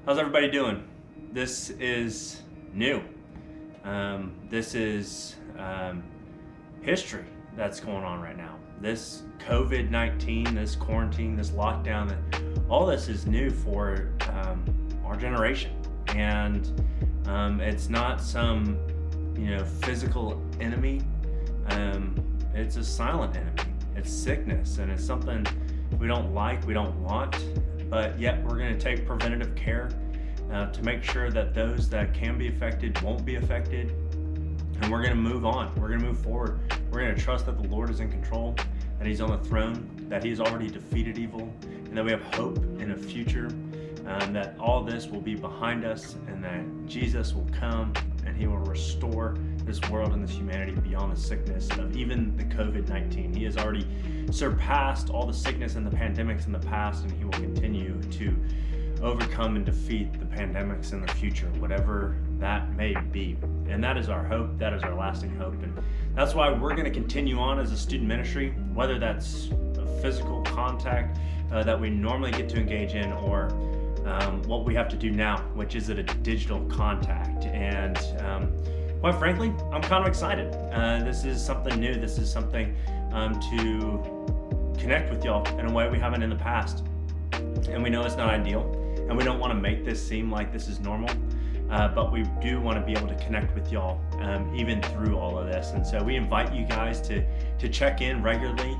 How's everybody doing? This is new. This is history that's going on right now. This COVID-19, this quarantine, this lockdown, all this is new for our generation. And it's not some, physical enemy. It's a silent enemy. It's sickness, and it's something we don't like, we don't want, but yet we're going to take preventative care to make sure that those that can be affected won't be affected. And we're going to move on. We're going to move forward. We're going to trust that the Lord is in control, that He's on the throne, that He's already defeated evil, and that we have hope in a future, that all this will be behind us, and that Jesus will come and He will restore this world and this humanity beyond the sickness of even the COVID-19. He has already surpassed all the sickness and the pandemics in the past, and He will continue to overcome and defeat the pandemics in the future, whatever that may be. And that is our hope. That is our lasting hope. And that's why we're going to continue on as a student ministry, whether that's a physical contact that we normally get to engage in, or what we have to do now, which is at a digital contact. And quite frankly, I'm kind of excited. This is something new. This is something to connect with y'all in a way we haven't in the past. And we know it's not ideal, and we don't want to make this seem like this is normal, but we do want to be able to connect with y'all even through all of this. And so we invite you guys to check in regularly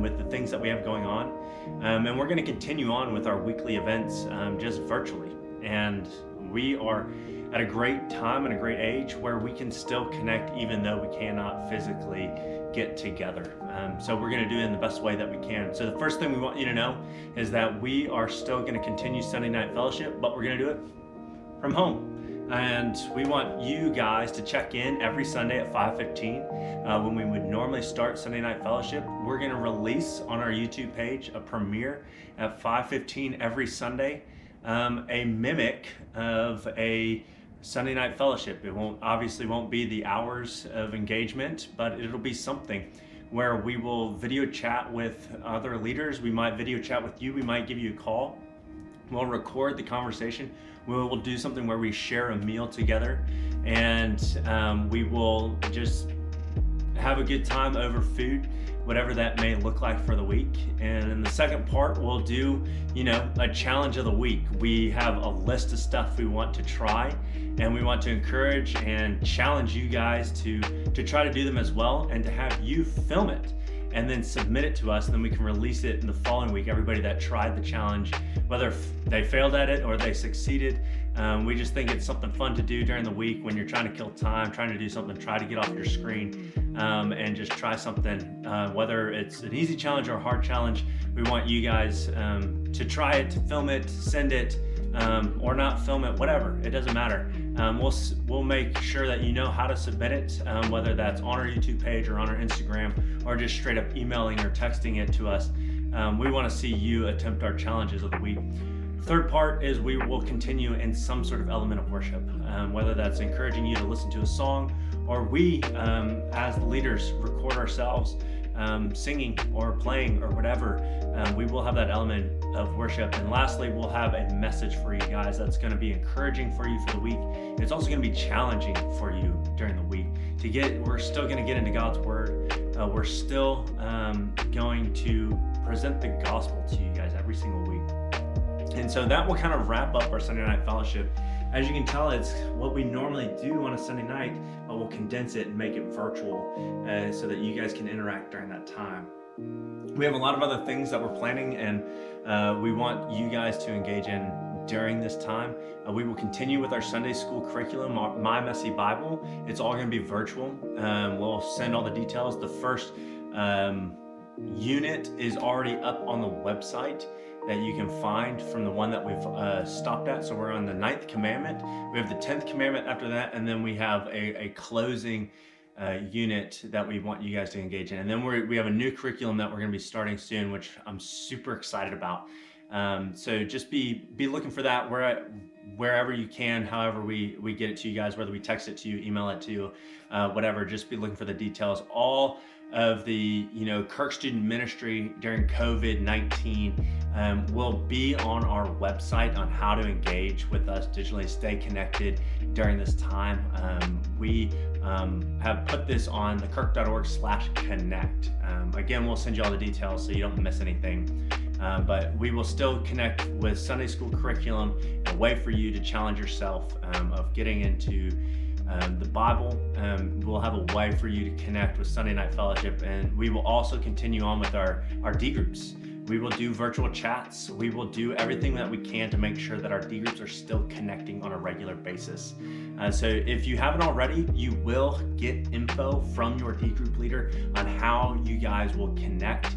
with the things that we have going on. And we're going to continue on with our weekly events just virtually. And we are at a great time and a great age where we can still connect even though we cannot physically get together. So we're going to do it in the best way that we can. So the first thing we want you to know is that we are still going to continue Sunday night fellowship, but we're going to do it from home. And we want you guys to check in every Sunday at 5:15 when we would normally start Sunday night fellowship. We're going to release on our YouTube page a premiere at 5:15 every Sunday, a mimic of a Sunday night fellowship. It obviously won't be the hours of engagement, but it'll be something where we will video chat with other leaders. We might video chat with you. We might give you a call. We'll record the conversation. We will do something where we share a meal together, and we will just have a good time over food, whatever that may look like for the week. And in the second part, we'll do, a challenge of the week. We have a list of stuff we want to try, and we want to encourage and challenge you guys to try to do them as well, and to have you film it and then submit it to us, and then we can release it in the following week. Everybody that tried the challenge, whether they failed at it or they succeeded, we just think it's something fun to do during the week when you're trying to kill time, trying to do something, try to get off your screen, and just try something, whether it's an easy challenge or a hard challenge. We want you guys to try it, to film it, send it, or not film it, whatever, it doesn't matter. We'll make sure that you know how to submit it, whether that's on our YouTube page or on our Instagram, or just straight up emailing or texting it to us. We want to see you attempt our challenges of the week. Third part is we will continue in some sort of element of worship, whether that's encouraging you to listen to a song, or we, as the leaders, record ourselves singing or playing or whatever. We will have that element of worship. And lastly, we'll have a message for you guys that's going to be encouraging for you for the week. It's also going to be challenging for you during the week. We're still going to get into God's Word. We're still going to present the gospel to you guys every single week. And so that will kind of wrap up our Sunday night fellowship. As you can tell, it's what we normally do on a Sunday night, but we'll condense it and make it virtual so that you guys can interact during that time. We have a lot of other things that we're planning, and we want you guys to engage in during this time. We will continue with our Sunday school curriculum, My Messy Bible. It's all going to be virtual. We'll send all the details. The first unit is already up on the website that you can find from the one that we've stopped at. So we're on the 9th commandment. We have the 10th commandment after that, and then we have a closing unit that we want you guys to engage in. And then we have a new curriculum that we're going to be starting soon, which I'm super excited about. So just be looking for that wherever you can, however we get it to you guys, whether we text it to you, email it to you, whatever. Just be looking for the details. All of the Kirk student ministry during COVID-19 will be on our website on how to engage with us digitally, stay connected during this time. We have put this on the kirk.org/connect. Again, we'll send you all the details so you don't miss anything. But we will still connect with Sunday school curriculum, a way for you to challenge yourself of getting into the Bible. We'll have a way for you to connect with Sunday Night Fellowship, and we will also continue on with our D groups. We will do virtual chats. We will do everything that we can to make sure that our D groups are still connecting on a regular basis. So if you haven't already, you will get info from your D group leader on how you guys will connect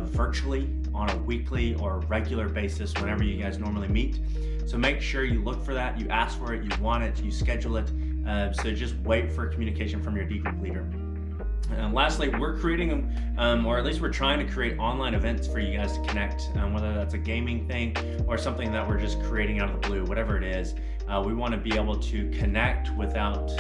virtually on a weekly or regular basis whenever you guys normally meet. So make sure you look for that, you ask for it, you want it, you schedule it. So just wait for communication from your D group leader. And lastly, we're creating, or at least we're trying to create online events for you guys to connect, whether that's a gaming thing or something that we're just creating out of the blue, whatever it is. We want to be able to connect without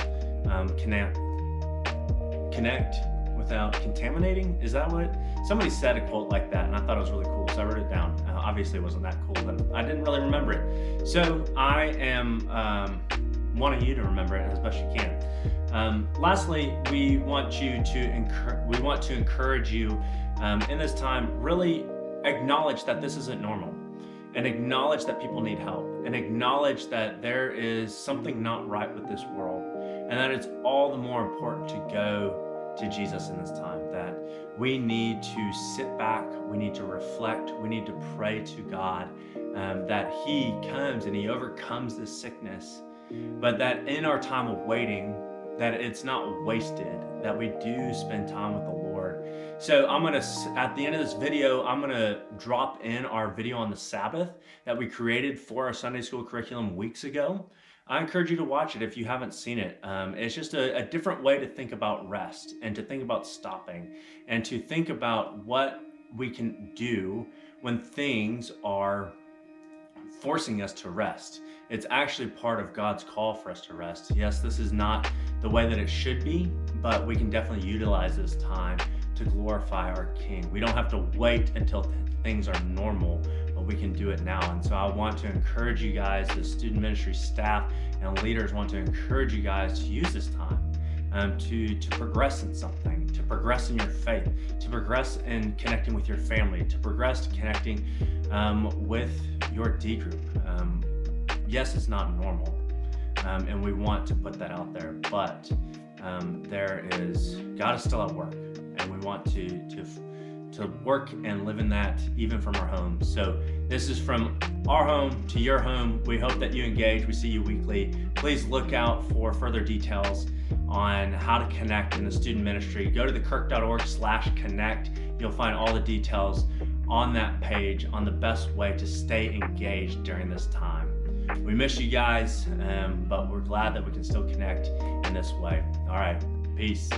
contaminating. Is that what? Somebody said a quote like that, and I thought it was really cool, so I wrote it down. Obviously, it wasn't that cool, but I didn't really remember it. So I am wanting you to remember it as best you can. Lastly, we want to encourage you in this time. Really acknowledge that this isn't normal, and acknowledge that people need help, and acknowledge that there is something not right with this world, and that it's all the more important to go to Jesus in this time, that we need to sit back, we need to reflect, we need to pray to God, that He comes and He overcomes this sickness, but that in our time of waiting, that it's not wasted, that we do spend time with the Lord. So at the end of this video, I'm gonna drop in our video on the Sabbath that we created for our Sunday school curriculum weeks ago. I encourage you to watch it if you haven't seen it. It's just a different way to think about rest, and to think about stopping, and to think about what we can do when things are forcing us to rest. It's actually part of God's call for us to rest. Yes, this is not the way that it should be, but we can definitely utilize this time to glorify our King. We don't have to wait until things are normal, but we can do it now. And so I want to encourage you guys, the student ministry staff and leaders want to encourage you guys to use this time to progress in something, to progress in your faith, to progress in connecting with your family, to progress to connecting with your D group. Yes, it's not normal, and we want to put that out there, but God is still at work, and we want to work and live in that even from our home. So this is from our home to your home. We hope that you engage. We see you weekly. Please look out for further details on how to connect in the student ministry. Go to the kirk.org/connect. You'll find all the details on that page on the best way to stay engaged during this time. We miss you guys, but we're glad that we can still connect in this way. All right, peace.